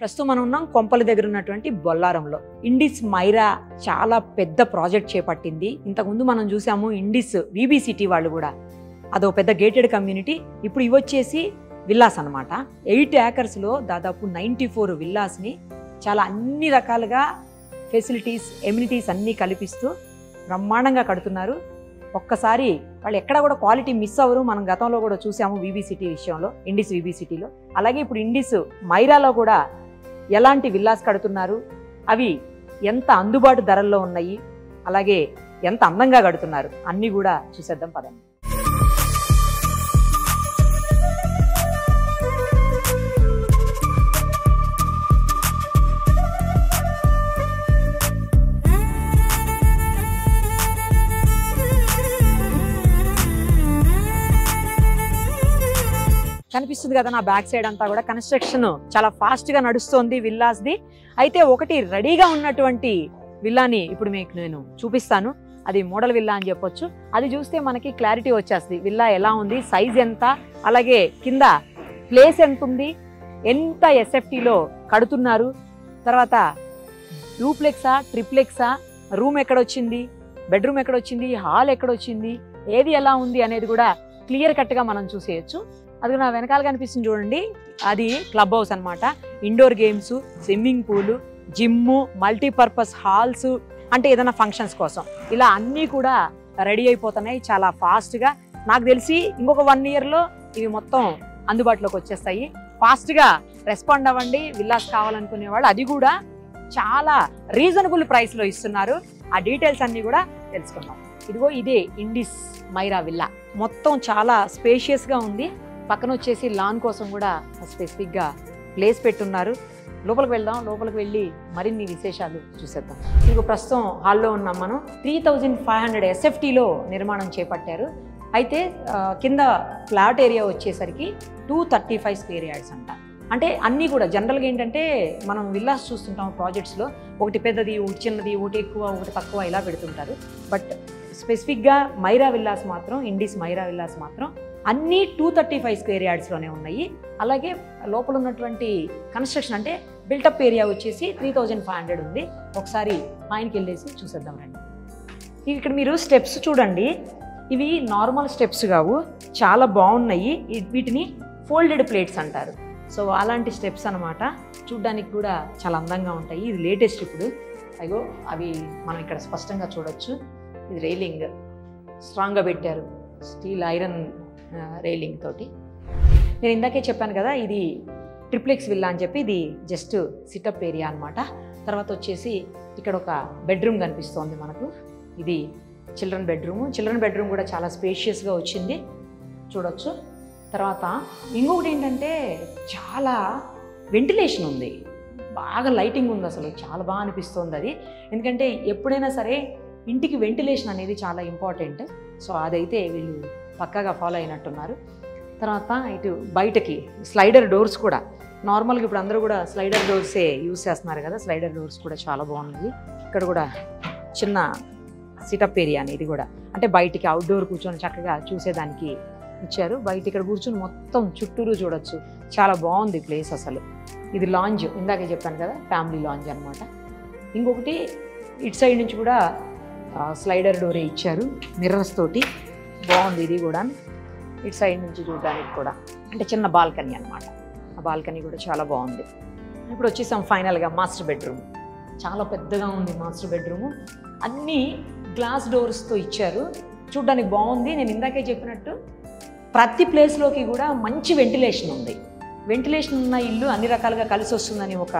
ప్రస్తుతం మనం ఉన్నాం కొంపల దగ్గర ఉన్నటువంటి బొల్లారంలో. ఇండిస్ మైరా చాలా పెద్ద ప్రాజెక్ట్ చేపట్టింది. ఇంతకుముందు మనం చూసాము ఇండిస్ విబి సిటీ వాళ్ళు కూడా, అదో పెద్ద గేటెడ్ కమ్యూనిటీ. ఇప్పుడు ఇవి వచ్చేసి విల్లాస్ అనమాట. 8 ఏకర్స్లో దాదాపు 94 విల్లాస్ని చాలా అన్ని రకాలుగా ఫెసిలిటీస్, ఎమ్యూనిటీస్ అన్నీ కల్పిస్తూ బ్రహ్మాండంగా కడుతున్నారు. ఒక్కసారి వాళ్ళు ఎక్కడ కూడా క్వాలిటీ మిస్ అవ్వరు. మనం గతంలో కూడా చూసాము విబి సిటీ విషయంలో, ఇండిస్ విబి సిటీలో. అలాగే ఇప్పుడు ఇండిస్ మైరాలో కూడా ఎలాంటి విల్లాస్ కడుతున్నారు, అవి ఎంత అందుబాటు ధరల్లో ఉన్నాయి, అలాగే ఎంత అందంగా కడుతున్నారు అన్నీ కూడా చూసేద్దాం పదండి. కనిపిస్తుంది కదా నా బ్యాక్ సైడ్ అంతా కూడా కన్స్ట్రక్షన్ చాలా ఫాస్ట్ గా నడుస్తోంది విల్లాస్ది. అయితే ఒకటి రెడీగా ఉన్నటువంటి విల్లాని ఇప్పుడు మీకు నేను చూపిస్తాను. అది మోడల్ విల్లా అని చెప్పొచ్చు. అది చూస్తే మనకి క్లారిటీ వచ్చేస్తుంది విల్లా ఎలా ఉంది, సైజ్ ఎంత, అలాగే కింద ప్లేస్ ఎంత ఉంది, ఎంత ఎస్ఎఫ్టీలో కడుతున్నారు, తర్వాత డూప్లెక్సా ట్రిప్లెక్సా, రూమ్ ఎక్కడొచ్చింది, బెడ్రూమ్ ఎక్కడొచ్చింది, హాల్ ఎక్కడొచ్చింది, ఏది ఎలా ఉంది అనేది కూడా క్లియర్ కట్గా మనం చూసేయచ్చు. అది నా వెనకాల కనిపిస్తుంది చూడండి, అది క్లబ్ హౌస్ అనమాట. Indoor games, swimming pool, gym, multipurpose halls, అంటే ఏదైనా ఫంక్షన్స్ కోసం ఇలా అన్నీ కూడా రెడీ అయిపోతున్నాయి చాలా ఫాస్ట్గా. నాకు తెలిసి ఇంకొక 1 ఇయర్లో ఇవి మొత్తం అందుబాటులోకి వచ్చేస్తాయి. ఫాస్ట్గా రెస్పాండ్ అవ్వండి విల్లాస్ కావాలనుకునే వాళ్ళు. అది కూడా చాలా రీజనబుల్ ప్రైస్లో ఇస్తున్నారు. ఆ డీటెయిల్స్ అన్నీ కూడా తెలుసుకుందాం. ఇదిగో ఇదే ఇండిస్ మైరా విల్లా. మొత్తం చాలా స్పేషియస్గా ఉంది. పక్కన వచ్చేసి లాన్ కోసం కూడా స్పెసిఫిక్గా ప్లేస్ పెట్టున్నారు. లోపలికి వెళ్దాం. లోపలికి వెళ్ళి మరిన్ని విశేషాలు చూసేద్దాం. ఇదిగో ప్రస్తుతం హాల్లో ఉన్నాం మనం. 3500 ఎస్ఎఫ్టీలో నిర్మాణం చేపట్టారు. అయితే కింద ఫ్లాట్ ఏరియా వచ్చేసరికి 235 స్క్వేర్ యార్డ్స్ అంట. అంటే అన్నీ కూడా జనరల్గా ఏంటంటే మనం విల్లాస్ చూస్తుంటాం ప్రాజెక్ట్స్లో, ఒకటి పెద్దది, ఒకటి చిన్నది, ఒకటి ఎక్కువ, ఒకటి తక్కువ ఇలా పెడుతుంటారు. బట్ స్పెసిఫిక్గా మైరా విల్లాస్ మాత్రం, ఇండిస్ మైరా విల్లాస్ మాత్రం అన్నీ 235 స్క్వేర్ యార్డ్స్లోనే ఉన్నాయి. అలాగే లోపల ఉన్నటువంటి కన్స్ట్రక్షన్ అంటే బిల్టప్ ఏరియా వచ్చేసి 3500 ఉంది. ఒకసారి పైనకి వెళ్ళేసి చూసేద్దాం రండి. ఇక్కడ మీరు స్టెప్స్ చూడండి, ఇవి నార్మల్ స్టెప్స్ కావు, చాలా బాగున్నాయి. వీటిని ఫోల్డెడ్ ప్లేట్స్ అంటారు. సో అలాంటి స్టెప్స్ అనమాట. చూడ్డానికి కూడా చాలా అందంగా ఉంటాయి. ఇది లేటెస్ట్ ఇప్పుడు. అయ్యో అవి మనం ఇక్కడ స్పష్టంగా చూడొచ్చు. ఇది రైలింగ్ స్ట్రాంగ్గా పెట్టారు, స్టీల్ ఐరన్ రైలింగ్ తోటి. నేను ఇందాకే చెప్పాను కదా ఇది ట్రిప్లెక్స్ విల్లా అని చెప్పి. ఇది జస్ట్ సిటప్ ఏరియా అనమాట. తర్వాత వచ్చేసి ఇక్కడ ఒక బెడ్రూమ్ కనిపిస్తోంది మనకు. ఇది చిల్డ్రన్ బెడ్రూమ్. చిల్డ్రన్ బెడ్రూమ్ కూడా చాలా స్పేషియస్గా వచ్చింది, చూడొచ్చు. తర్వాత ఇంకొకటి ఏంటంటే చాలా వెంటిలేషన్ ఉంది, బాగా లైటింగ్ ఉంది, అసలు చాలా బాగా అనిపిస్తుంది అది. ఎందుకంటే ఎప్పుడైనా సరే ఇంటికి వెంటిలేషన్ అనేది చాలా ఇంపార్టెంట్. సో అదైతే వీళ్ళు పక్కాగా ఫాలో అయినట్టున్నారు. తర్వాత ఇటు బయటకి స్లైడర్ డోర్స్ కూడా నార్మల్గా ఇప్పుడు అందరూ కూడా స్లైడర్ డోర్సే యూజ్ చేస్తున్నారు కదా. స్లైడర్ డోర్స్ కూడా చాలా బాగుంది. ఇక్కడ కూడా చిన్న సిటప్ ఏరియా అని, ఇది కూడా అంటే బయటికి అవుట్డోర్ కూర్చొని చక్కగా చూసేదానికి ఇచ్చారు. బయట ఇక్కడ కూర్చొని మొత్తం చుట్టూరు చూడొచ్చు, చాలా బాగుంది ప్లేస్ అసలు. ఇది లాంజ్, ఇందాకే చెప్పాను కదా ఫ్యామిలీ లాంజ్ అనమాట. ఇంకొకటి ఇటు సైడ్ నుంచి కూడా స్లైడర్ డోరే ఇచ్చారు మిర్రర్స్ తోటి, బాగుంది ఇది కూడా. ఇటు సైడ్ నుంచి చూడడానికి కూడా అంటే చిన్న బాల్కనీ అనమాట. ఆ బాల్కనీ కూడా చాలా బాగుంది. ఇప్పుడు వచ్చేసాం ఫైనల్గా మాస్టర్ బెడ్రూమ్. చాలా పెద్దగా ఉంది మాస్టర్ బెడ్రూము. అన్నీ గ్లాస్ డోర్స్తో ఇచ్చారు, చూడ్డానికి బాగుంది. నేను ఇందాకే చెప్పినట్టు ప్రతి ప్లేస్లోకి కూడా మంచి వెంటిలేషన్ ఉంది. వెంటిలేషన్ ఉన్న ఇల్లు అన్ని రకాలుగా కలిసి వస్తుందని ఒక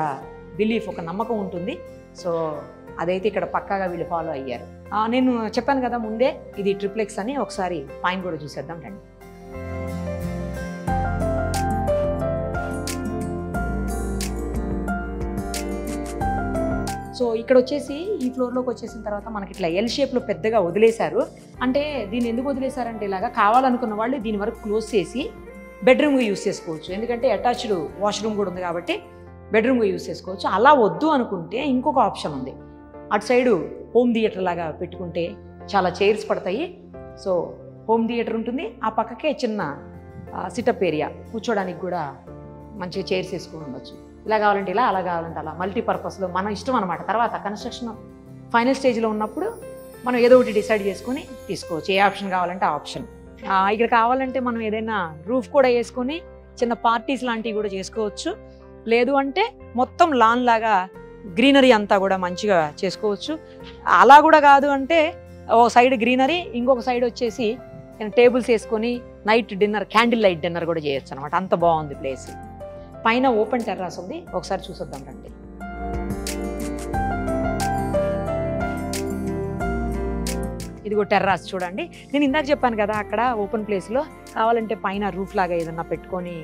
బిలీఫ్, ఒక నమ్మకం ఉంటుంది. సో అదైతే ఇక్కడ పక్కాగా వీళ్ళు ఫాలో అయ్యారు. నేను చెప్పాను కదా ముందే ఇది ట్రిప్లెక్స్ అని. ఒకసారి పైన కూడా చూసేద్దాం రండి. సో ఇక్కడ వచ్చేసి ఈ ఫ్లోర్లోకి వచ్చేసిన తర్వాత మనకి ఇట్లా ఎల్ షేప్లో పెద్దగా వదిలేశారు. అంటే దీన్ని ఎందుకు వదిలేశారంటే ఇలాగా కావాలనుకున్న వాళ్ళు దీని వరకు క్లోజ్ చేసి బెడ్రూమ్గా యూస్ చేసుకోవచ్చు. ఎందుకంటే అటాచ్డ్ వాష్రూమ్ కూడా ఉంది కాబట్టి బెడ్రూమ్గా యూస్ చేసుకోవచ్చు. అలా వద్దు అనుకుంటే ఇంకొక ఆప్షన్ ఉంది. అటు సైడు హోమ్ థియేటర్ లాగా పెట్టుకుంటే చాలా చైర్స్ పడతాయి. సో హోమ్ థియేటర్ ఉంటుంది, ఆ పక్కకే చిన్న సిటప్ ఏరియా, కూర్చోడానికి కూడా మంచిగా చైర్స్ వేసుకొని ఉండొచ్చు. ఇలా కావాలంటే ఇలా, అలా కావాలంటే అలా, మల్టీపర్పస్లో మన ఇష్టం అనమాట. తర్వాత కన్స్ట్రక్షన్ ఫైనల్ స్టేజ్లో ఉన్నప్పుడు మనం ఏదో ఒకటి డిసైడ్ చేసుకొని తీసుకోవచ్చు. ఏ ఆప్షన్ కావాలంటే ఆ ఆప్షన్. ఇక్కడ కావాలంటే మనం ఏదైనా రూఫ్ కూడా వేసుకొని చిన్న పార్టీస్ లాంటివి కూడా చేసుకోవచ్చు. లేదు అంటే మొత్తం లాన్ లాగా గ్రీనరీ అంతా కూడా మంచిగా చేసుకోవచ్చు. అలా కూడా కాదు అంటే ఓ సైడ్ గ్రీనరీ, ఇంకొక సైడ్ వచ్చేసి టేబుల్స్ వేసుకొని night dinner, candle light dinner కూడా చేయొచ్చు అనమాట. అంత బాగుంది ప్లేస్. పైన ఓపెన్ టెర్రాస్ ఉంది, ఒకసారి చూసొద్దాం రండి. ఇదిగో టెర్రాస్ చూడండి. నేను ఇందాక చెప్పాను కదా, అక్కడ ఓపెన్ ప్లేస్లో కావాలంటే పైన రూఫ్ లాగా ఏదన్నా పెట్టుకొని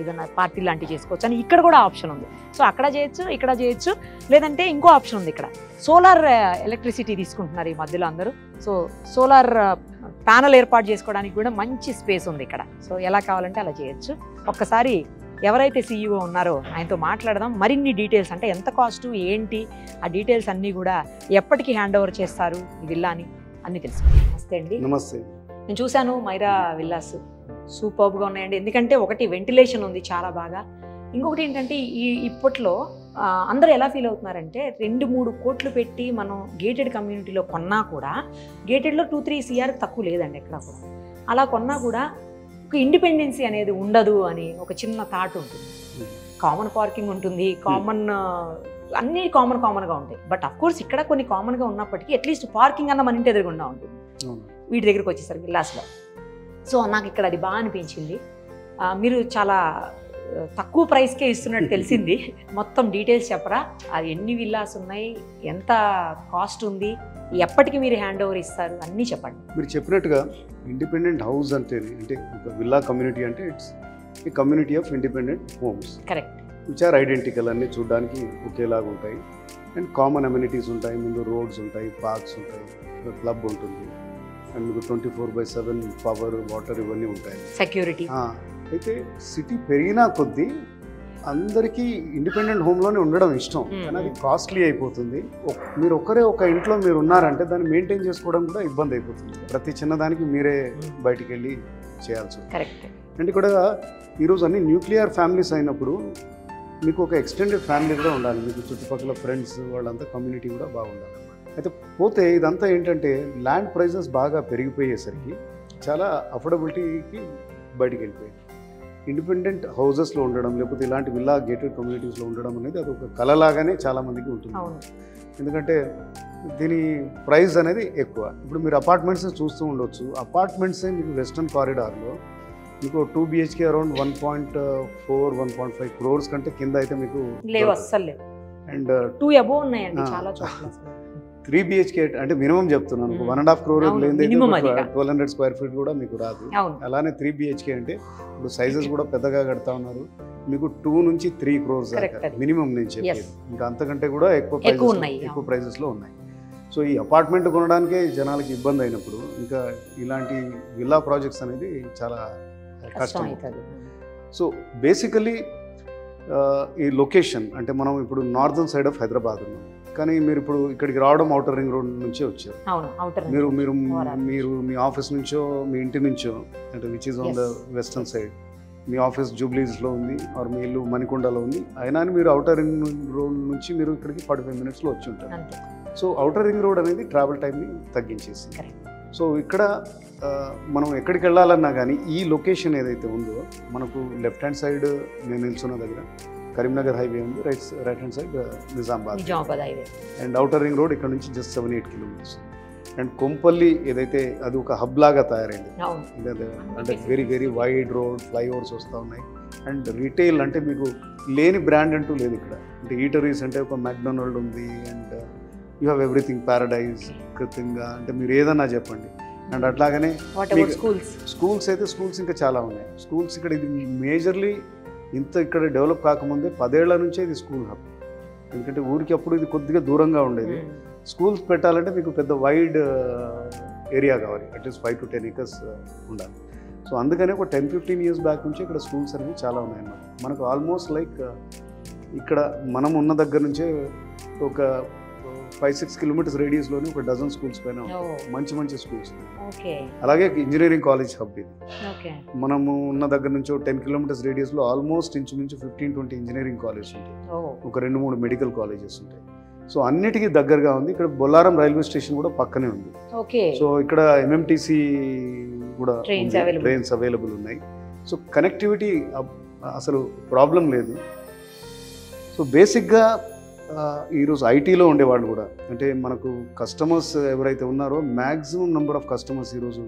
ఏదన్నా పార్టీ లాంటివి చేసుకోవచ్చు అని ఇక్కడ కూడా ఆప్షన్ ఉంది. సో అక్కడ చేయొచ్చు, ఇక్కడ చేయొచ్చు. లేదంటే ఇంకో ఆప్షన్ ఉంది, ఇక్కడ సోలార్ ఎలక్ట్రిసిటీ తీసుకుంటున్నారు ఈ మధ్యలో అందరూ. సో సోలార్ ప్యానల్ ఏర్పాటు చేసుకోవడానికి కూడా మంచి స్పేస్ ఉంది ఇక్కడ. సో ఎలా కావాలంటే అలా చేయొచ్చు. ఒక్కసారి ఎవరైతే సీఈఓ ఉన్నారో ఆయనతో మాట్లాడదాం. మరిన్ని డీటెయిల్స్ అంటే ఎంత కాస్టు ఏంటి ఆ డీటెయిల్స్ అన్నీ కూడా ఎప్పటికీ హ్యాండ్ ఓవర్ చేస్తారు ఈ విల్లాని అన్నీ తెలుసుకుందాం. నమస్తే అండి. నమస్తే. నేను చూశాను మైరా విల్లాస్ సూపర్బ్గా ఉన్నాయండి. ఎందుకంటే ఒకటి వెంటిలేషన్ ఉంది చాలా బాగా. ఇంకొకటి ఏంటంటే ఇప్పట్లో అందరూ ఎలా ఫీల్ అవుతున్నారంటే 2-3 కోట్లు పెట్టి మనం గేటెడ్ కమ్యూనిటీలో కొన్నా కూడా, గేటెడ్లో 2-3 CR తక్కువ లేదండి ఎక్కడ కూడా. అలా కొన్నా కూడా ఒక ఇండిపెండెన్సీ అనేది ఉండదు అని ఒక చిన్న థాట్ ఉంటుంది. కామన్ పార్కింగ్ ఉంటుంది, అన్నీ కామన్గా ఉంటాయి. బట్ అఫ్ కోర్స్ ఇక్కడ కొన్ని కామన్గా ఉన్నప్పటికీ అట్లీస్ట్ పార్కింగ్ అన్న మన ఇంటి ఎదురుగుండా ఉంటుంది వీటి దగ్గరికి వచ్చేసరికి విల్లాస్లో. సో నాకు ఇక్కడ అది బాగా అనిపించింది. మీరు చాలా తక్కువ ప్రైస్కే ఇస్తున్నట్టు తెలిసింది. మొత్తం డీటెయిల్స్ చెప్పరా? అది ఎన్ని విల్లాస్ ఉన్నాయి, ఎంత కాస్ట్ ఉంది, ఎప్పటికీ మీరు హ్యాండ్ ఓవర్ ఇస్తారు, అన్నీ చెప్పండి. మీరు చెప్పినట్టుగా ఇండిపెండెంట్ హౌస్ అంటే విల్లా కమ్యూనిటీ అంటే it's a community of independent homes. Correct. Which are identical, అన్నీ చూడడానికి ఒకేలాగా ఉంటాయి. అండ్ కామన్ అమ్యూనిటీస్ ఉంటాయి, ముందు రోడ్స్ ఉంటాయి, పార్క్స్ ఉంటాయి, క్లబ్ ఉంటుంది, అండ్ మీకు 24/7 పవర్, వాటర్ ఇవన్నీ ఉంటాయి, సెక్యూరిటీ. అయితే సిటీ పెరిగినా కొద్దీ అందరికీ ఇండిపెండెంట్ హోమ్లోనే ఉండడం ఇష్టం, కానీ అది కాస్ట్లీ అయిపోతుంది. మీరు ఒక ఇంట్లో మీరు ఉన్నారంటే దాన్ని మెయింటైన్ చేసుకోవడం కూడా ఇబ్బంది అయిపోతుంది. ప్రతి చిన్నదానికి మీరే బయటికి వెళ్ళి చేయాల్సి ఉంటుంది. కరెక్ట్. అంటే కూడా ఈరోజు అన్ని న్యూక్లియర్ ఫ్యామిలీస్ అయినప్పుడు మీకు ఒక ఎక్స్టెండెడ్ ఫ్యామిలీ కూడా ఉండాలి. మీకు చుట్టుపక్కల ఫ్రెండ్స్ వాళ్ళంతా కమ్యూనిటీ కూడా బాగుండాలి. అయితే పోతే ఇదంతా ఏంటంటే ల్యాండ్ ప్రైజెస్ బాగా పెరిగిపోయేసరికి చాలా అఫోర్డబిలిటీకి బయటికి వెళ్ళిపోయింది. ఇండిపెండెంట్ హౌజెస్లో ఉండడం, లేకపోతే ఇలాంటి విల్లా గేటెడ్ కమ్యూనిటీస్లో ఉండడం అనేది అది ఒక కళలాగానే చాలామందికి ఉంటుంది. ఎందుకంటే దీని ప్రైస్ అనేది ఎక్కువ. ఇప్పుడు మీరు అపార్ట్మెంట్స్ చూస్తూ ఉండొచ్చు. అపార్ట్మెంట్సే మీకు వెస్టర్న్ కారిడార్లో మీకు 2 BHK అరౌండ్ 1.4-1.5 crores కంటే కింద అయితే మీకు లేవు, అస్సలు లేవు. అండ్ 2 అబోవ్ ఉన్నాయండి చాలా చోట్ల. 3 BHK అంటే మినిమం చెప్తున్నాను, 1.5 crore లేని 1200 square feet కూడా మీకు రాదు. అలానే 3 BHK అంటే ఇప్పుడు సైజెస్ కూడా పెద్దగా కడతా ఉన్నారు. మీకు 2 నుంచి 3 crores మినిమం నేను చెప్పేది. ఇంకా అంతకంటే కూడా ఎక్కువ ప్రైజెస్లో ఉన్నాయి. సో ఈ అపార్ట్మెంట్ కొనడానికే జనాలకి ఇబ్బంది అయినప్పుడు ఇంకా ఇలాంటి విల్లా ప్రాజెక్ట్స్ అనేది చాలా కష్టం. సో బేసికలీ ఈ లొకేషన్ అంటే మనం ఇప్పుడు నార్దర్న్ సైడ్ ఆఫ్ హైదరాబాద్ ఉన్నాం, కానీ మీరు ఇప్పుడు ఇక్కడికి రావడం ఔటర్ రింగ్ రోడ్ నుంచే వచ్చారు. మీరు మీరు మీరు మీ ఆఫీస్ నుంచో మీ ఇంటి నుంచో అంటే which is on the western side, మీ ఆఫీస్ జూబ్లీస్లో ఉంది ఆర్ మీ ఇల్లు మణికొండలో ఉంది, అయినా మీరు ఔటర్ రింగ్ రోడ్ నుంచి మీరు ఇక్కడికి 45 minutesలో వచ్చి ఉంటారు. సో ఔటర్ రింగ్ రోడ్ అనేది ట్రావెల్ టైంని తగ్గించేసింది. సో ఇక్కడ మనం ఎక్కడికి వెళ్ళాలన్నా కానీ ఈ లొకేషన్ ఏదైతే ఉందో మనకు లెఫ్ట్ హ్యాండ్ సైడ్ నేను నిల్చున్న దగ్గర కరీంనగర్ హైవే ఉంది, right hand side Nizamabad highway, and outer ring road ఇక్కడ నుంచి జస్ట్ 7-8 kilometers. అండ్ కొంపల్లి ఏదైతే అది ఒక హబ్ లాగా తయారైంది. అంటే very very wide road, flyovers వస్తూ ఉన్నాయి. అండ్ రీటైల్ అంటే మీకు లేని బ్రాండ్ అంటూ లేదు ఇక్కడ. అంటే ఈటరీస్ అంటే ఒక మ్యాక్డొనాల్డ్ ఉంది, and you have everything, Paradise, కృతంగా, అంటే మీరు ఏదన్నా చెప్పండి. అండ్ అట్లాగనే స్కూల్స్ అయితే స్కూల్స్ ఇంకా చాలా ఉన్నాయి. స్కూల్స్ ఇక్కడ ఇది మేజర్లీ ఇక్కడ డెవలప్ కాకముందే 10 ఏళ్ల నుంచే ఇది స్కూల్ హబ్. ఎందుకంటే ఊరికి అప్పుడు ఇది కొద్దిగా దూరంగా ఉండేది. స్కూల్స్ పెట్టాలంటే మీకు పెద్ద వైడ్ ఏరియా కావాలి, అట్లీస్ట్ 5 to 10 acres ఉండాలి. సో అందుకనే ఒక 10-15 years బ్యాక్ నుంచి ఇక్కడ స్కూల్స్ అనేవి చాలా ఉన్నాయన్నమాట. మనకు ఆల్మోస్ట్ లైక్ ఇక్కడ మనం ఉన్న దగ్గర నుంచే ఒక 5-6 కిలోమీటర్స్ రేడియస్ లోనే ఒక డజన్ స్కూల్స్ పైన మంచి మంచి స్కూల్స్. ఓకే. అలాగే ఇంజనీరింగ్ కాలేజ్ హబ్ ఇది. ఓకే. మనము ఉన్న దగ్గర నుంచి 10 కిలోమీటర్స్ రేడియస్ లో ఆల్మోస్ట్ ఇంచుమించు 15-20 ఇంజనీరింగ్ కాలేజ్ ఉంటాయి, ఒక 2-3 మెడికల్ కాలేజెస్ ఉంటాయి. సో అన్నిటికీ దగ్గరగా ఉంది. ఇక్కడ బొల్లారం రైల్వే స్టేషన్ కూడా పక్కనే ఉంది. సో ఇక్కడ MMTC కూడా ట్రైన్స్ అవైలబుల్ ఉన్నాయి. సో కనెక్టివిటీ అసలు ప్రాబ్లం లేదు. సో బేసిక్గా ఈరోజు ఐటీలో ఉండేవాళ్ళు కూడా, అంటే మనకు కస్టమర్స్ ఎవరైతే ఉన్నారో మ్యాక్సిమం నెంబర్ ఆఫ్ కస్టమర్స్ ఈరోజు,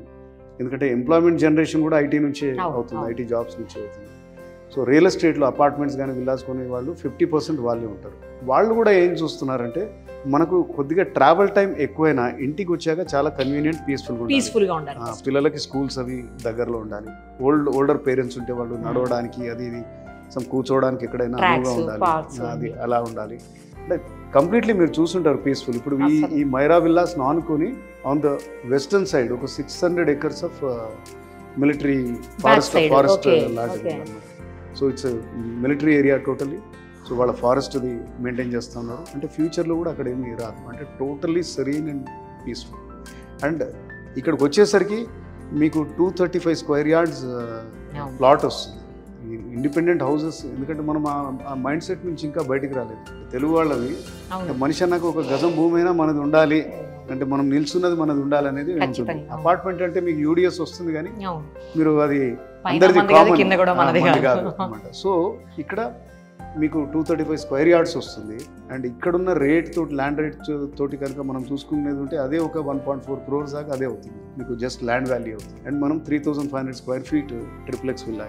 ఎందుకంటే ఎంప్లాయ్మెంట్ జనరేషన్ కూడా ఐటీ నుంచే అవుతుంది, ఐటీ జాబ్స్ నుంచే అవుతుంది. సో రియల్ ఎస్టేట్లో అపార్ట్మెంట్స్ కానీ విల్లాస్ కొనే వాళ్ళు 50% వాళ్ళే ఉంటారు. వాళ్ళు కూడా ఏం చూస్తున్నారంటే మనకు కొద్దిగా ట్రావెల్ టైం ఎక్కువైనా ఇంటికి వచ్చాక చాలా కన్వీనియంట్ పీస్ఫుల్గా ఉండాలి. పిల్లలకి స్కూల్స్ అవి దగ్గరలో ఉండాలి. ఓల్డర్ పేరెంట్స్ ఉంటే వాళ్ళు నడవడానికి అది ఇది కూర్చోవడానికి ఎక్కడైనా అనువుగా ఉండాలి, అది అలా ఉండాలి. అంటే కంప్లీట్లీ మీరు చూస్తుంటారు పీస్ఫుల్. ఇప్పుడు ఈ మైరా విల్లాస్ ఆనుకొని ఆన్ ద వెస్టర్న్ సైడ్ ఒక 600 acres ఆఫ్ మిలిటరీ ఫారెస్ట్ లాంటిది అన్నమాట. So it's military area totally. So వాళ్ళ ఫారెస్ట్ది మెయింటైన్ చేస్తూ ఉన్నారు. అంటే ఫ్యూచర్లో కూడా అక్కడ ఏమీ రాదు, అంటే totally serene and peaceful. And ఇక్కడికి వచ్చేసరికి మీకు 235 square yards ప్లాట్ వస్తుంది. ఇండిపెండెంట్ హౌసెస్, ఎందుకంటే మనం ఆ మైండ్ సెట్ నుంచి ఇంకా బయటికి రాలేదు. తెలుగు వాళ్ళవి మనిషి అన్నాక ఒక గజం భూమి అయినా మనది ఉండాలి, అంటే మనం నిల్చున్నది మనది ఉండాలి అనేది ఉంటుంది. అపార్ట్మెంట్ అంటే మీకు యూడిఎస్ వస్తుంది కానీ మీరు అది అందరిది కామన్ కాదు అనమాట. సో ఇక్కడ మీకు 235 square yards వస్తుంది. అండ్ ఇక్కడున్న రేట్ తోటి, ల్యాండ్ రేట్ తోటి కనుక మనం చూసుకునేది ఉంటే అదే ఒక 1.4 crores దాకా అదే అవుతుంది మీకు, జస్ట్ ల్యాండ్ వాల్యూ అవుతుంది. అండ్ మనం 3,500 square feet ట్రిప్లెక్స్ విల్లా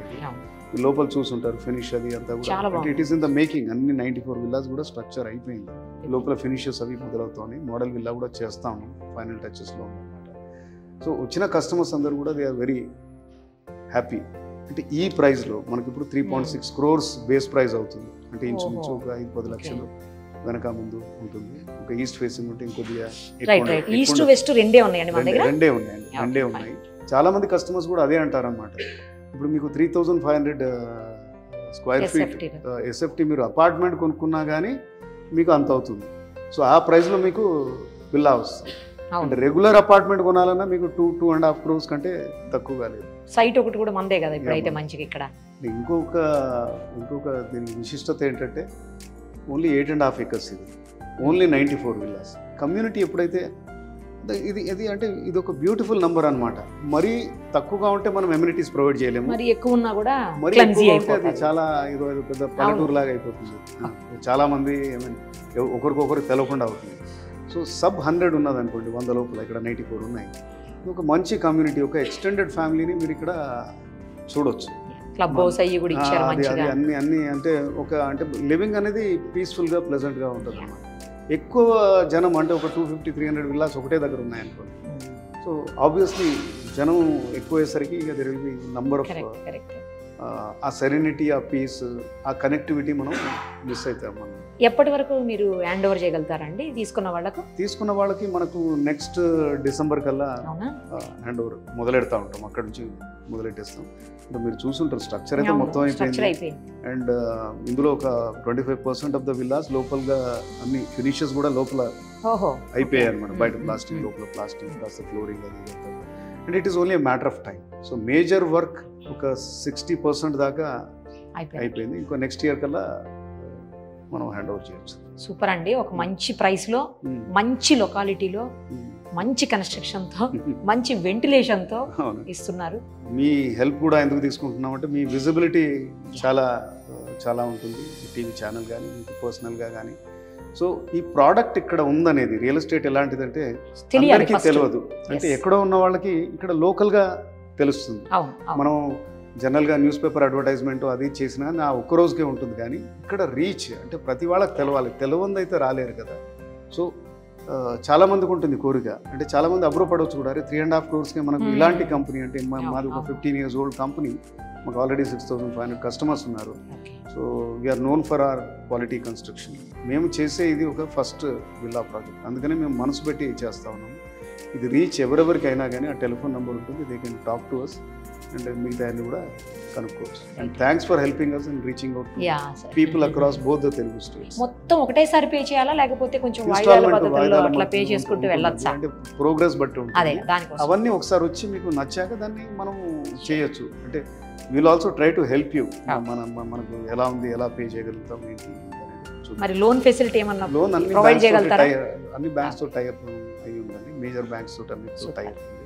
లోపల చూసుంటారు, ఫినిష్ అది అంతా కూడా. It is in the making. అన్ని 94 విల్లాస్ కూడా స్ట్రక్చర్ అయిపోయింది, లోపల ఫినిషెస్ అవి మొదలవుతాయి. మోడల్ విల్లా కూడా చేస్తాము, ఫైనల్ టచెస్లో ఉందన్నమాట. సో వచ్చిన కస్టమర్స్ అందరూ కూడా దే ఆర్ వెరీ హ్యాపీ. అంటే ఈ ప్రైస్లో మనకి ఇప్పుడు 3.6 crores బేస్ ప్రైస్ అవుతుంది. అంటే ఇంచుమించు ఒక 5-10 లక్షలు వెనక ముందు ఉంటుంది. ఒక ఈస్ట్ ఫేసింగ్ ఉంటే ఇంకొద్దిగా రెండే ఉన్నాయి. చాలా మంది కస్టమర్స్ కూడా అదే అంటారనమాట. ఇప్పుడు మీకు 3,500 square feet SFT మీరు అపార్ట్మెంట్ కొనుక్కున్నా కానీ మీకు అంత అవుతుంది. సో ఆ ప్రైస్లో మీకు విల్లా వస్తుంది. అంటే రెగ్యులర్ అపార్ట్మెంట్ కొనాలన్నా మీకు 2.5 crores కంటే తక్కువగా లేదు. సైట్ ఒకటి కూడా మందే కదా ఇప్పుడైతే మంచిగా. ఇక్కడ ఇంకొక దీని విశిష్టత ఏంటంటే ఓన్లీ 8.5 acres ఇది, ఓన్లీ 94 విల్లాస్. కమ్యూనిటీ ఎప్పుడైతే ఇది అంటే ఇది ఒక బ్యూటిఫుల్ నంబర్ అనమాట. మరీ తక్కువగా ఉంటే మనం ఎమ్యూనిటీస్ ప్రొవైడ్ చేయలేము, మరి ఎక్కువ ఉన్నా కూడా అది చాలా ఏదో పెద్ద పల్లెటూరు లాగా అయిపోతుంది. చాలా మంది ఒకరికొకరు తెలవకుండా అవుతుంది. సో సబ్ 100 ఉన్నది అనుకోండి, 100 లోపల, ఇక్కడ 94 ఉన్నాయి. ఒక మంచి కమ్యూనిటీ, ఒక ఎక్స్టెండెడ్ ఫ్యామిలీని మీరు ఇక్కడ చూడొచ్చు. క్లబ్ హౌస్ అయ్యి కూడా ఇచ్చారు మంచిగా. అన్ని అంటే అంటే లివింగ్ అనేది పీస్ఫుల్గా ప్లెజెంట్గా ఉంటుంది అన్నమాట. ఎక్కువ జనం అంటే ఒక 250-300 విల్లాస్ ఒకటే దగ్గర ఉన్నాయనుకోండి. సో ఆబ్వియస్లీ జనం ఎక్కువ అయ్యేసరికి ఇక there will be number of ఆ సెరెనిటీ, ఆ పీస్, ఆ కనెక్టివిటీ మనం మిస్ అవుతాం. మనం ఎప్పటి వరకు మీరు హ్యాండ్ ఓవర్ చేయగలుగుతారండి తీసుకున్న వాళ్ళకి? మనకు నెక్స్ట్ డిసెంబర్ కల్లా హ్యాండ్ ఓవర్ మొదలెడతా ఉంటాం, అక్కడ నుంచి మొదలెట్టేస్తాం. అంటే మీరు చూసుంటారు స్ట్రక్చర్ అయితే మొత్తం అయిపోయింది. అండ్ ఇందులో ఒక 25% ఆఫ్ ద విల్లాస్ లోపలగా అన్ని ఫినిషెస్ కూడా లోపల అయిపోయాయి అనమాట. బయట ప్లాస్టిక్, లోపల ప్లాస్టిక్, కాస్త ఫ్లోరింగ్ అది. And it is only matter of time. So major work ఒక 60% దాకా అయిపోయింది. ఇంకో నెక్స్ట్ ఇయర్ కల్లా మనం హ్యాండ్ ఓవర్ చేయొచ్చు. సూపర్ అండి. ఒక మంచి ప్రైస్లో, మంచి లొకాలిటీలో, మంచి కన్స్ట్రక్షన్తో, మంచి వెంటిలేషన్తో ఇస్తున్నారు. మీ హెల్ప్ కూడా ఎందుకు తీసుకుంటున్నాం అంటే మీ విజిబిలిటీ చాలా ఉంటుంది, టీవీ ఛానల్ కానీ, మీకు పర్సనల్గా కానీ. సో ఈ ప్రోడక్ట్ ఇక్కడ ఉందనేది, రియల్ ఎస్టేట్ ఎలాంటిదంటే అందరికీ తెలియదు. అంటే ఎక్కడో ఉన్న వాళ్ళకి ఇక్కడ లోకల్గా తెలుస్తుంది. మనం జనరల్గా న్యూస్ పేపర్ అడ్వర్టైజ్మెంట్ అది చేసినా నా ఒక్క రోజుకే ఉంటుంది, కానీ ఇక్కడ రీచ్ అంటే ప్రతి వాళ్ళకి తెలవాలి. తెలియంది అయితే రాలేరు కదా. సో చాలామందికి ఉంటుంది కోరిక. అంటే చాలామంది అబ్రోపడవచ్చు కూడా, అరే 3.5 crores మనకు ఇలాంటి కంపెనీ అంటే మాది ఒక 15 years old కంపెనీ, మాకు ఆల్రెడీ 6,500 కస్టమర్స్ ఉన్నారు. So we're known for our quality construction. మేము చేసే ఇది ఒక ఫస్ట్ విల్లా ప్రాజెక్ట్, అందుకనే మేము మనసు పెట్టి చేస్తూ ఉన్నాము. ఇది రీచ్ ఎవరెవరికైనా కానీ ఆ టెలిఫోన్ నెంబర్ ఉంటుంది, they can talk to us. And మిగతా అన్ని కూడా కనుక్కోవచ్చు. And thanks for helping us and reaching out ya people across both the Telugu states. మొత్తం ఒకటేసారి పే చేయాలా లేకపోతే కొంచెం వాయిదాల పద్ధతిలో అట్లా పే చేసుకుంటూ వెళ్ళొచ్చా? అంటే ప్రోగ్రెస్ బట్టి అదే ఉంటుంది. దానికోసం అవన్నీ ఒకసారి వచ్చి మీకు నచ్చాక దాన్ని మనం చేయొచ్చు. అంటే will also try to help you. మనకు ఎలా ఉంది, ఎలా పే చేయగలుగుతాం ఏంటి. మరి లోన్ ఫెసిలిటీ ఏమన్నా లోన్ అన్ని ప్రొవైడ్ చేయగలుగుతారా? అన్ని బ్యాంక్స్ తో టైఅప్ అయి ఉందండి, మేజర్ బ్యాంక్స్ తోటి అన్నిటితో టైఅప్ ఉంది.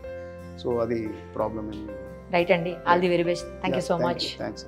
సో అది ప్రాబ్లం ఏమి. రైట్ అండి, all the very best. Thank you so much. Thanks.